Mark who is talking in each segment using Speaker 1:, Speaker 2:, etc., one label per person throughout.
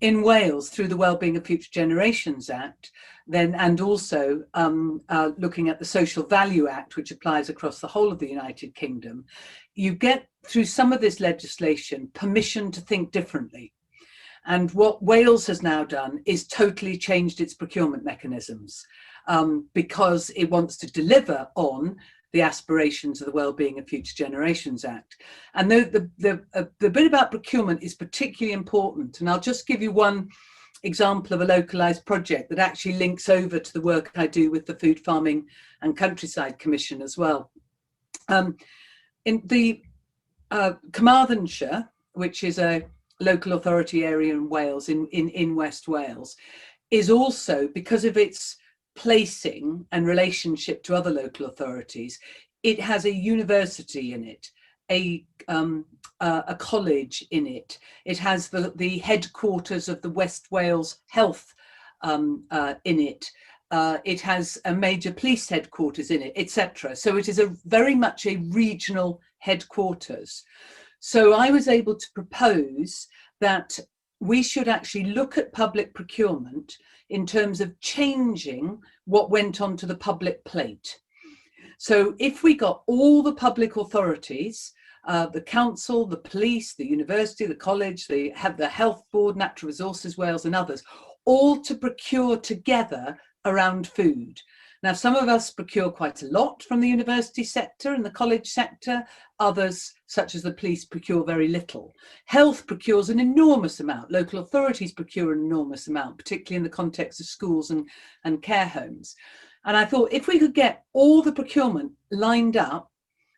Speaker 1: in Wales, through the Wellbeing of Future Generations Act, then, and also looking at the Social Value Act, which applies across the whole of the United Kingdom, you get, through some of this legislation, permission to think differently. And what Wales has now done is totally changed its procurement mechanisms because it wants to deliver on the aspirations of the Wellbeing of Future Generations Act. And the bit about procurement is particularly important. And I'll just give you one example of a localised project that actually links over to the work I do with the Food Farming and Countryside Commission as well. In the Carmarthenshire, which is a local authority area in Wales, in West Wales, is also, because of its placing and relationship to other local authorities, it has a university in it, a college in it. It has the headquarters of the West Wales Health in it. It has a major police headquarters in it, etc. So it is very much a regional headquarters. So I was able to propose that we should actually look at public procurement in terms of changing what went onto the public plate. So if we got all the public authorities, the council, the police, the university, the college, the health board, Natural Resources Wales and others, all to procure together around food. Now, some of us procure quite a lot from the university sector and the college sector. Others, such as the police, procure very little. Health procures an enormous amount. Local authorities procure an enormous amount, particularly in the context of schools and care homes. And I thought if we could get all the procurement lined up,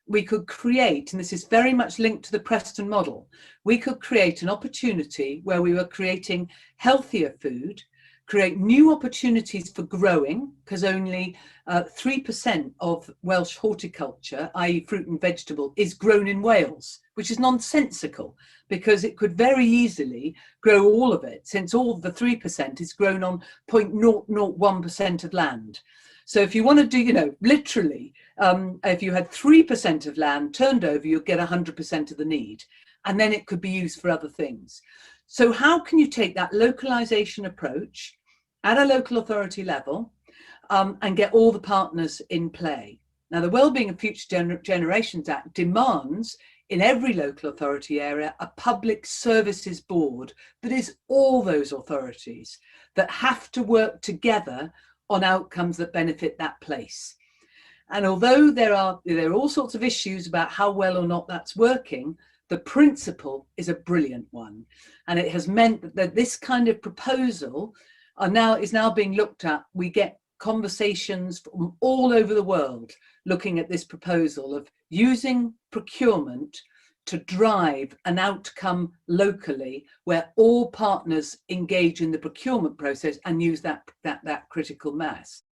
Speaker 1: we could create, and this is very much linked to the Preston model, we could create an opportunity where we were creating healthier food, create new opportunities for growing, because only 3% of Welsh horticulture, i.e. fruit and vegetable, is grown in Wales, which is nonsensical, because it could very easily grow all of it, since all the 3% is grown on 0.001% of land. So if you want to do, literally, if you had 3% of land turned over, you'd get 100% of the need, and then it could be used for other things. So how can you take that localization approach at a local authority level and get all the partners in play? Now, the Wellbeing of Future Generations Act demands in every local authority area a public services board that is all those authorities that have to work together on outcomes that benefit that place. And although there are all sorts of issues about how well or not that's working, the principle is a brilliant one. And it has meant that this kind of proposal is now being looked at. We get conversations from all over the world looking at this proposal of using procurement to drive an outcome locally where all partners engage in the procurement process and use that critical mass.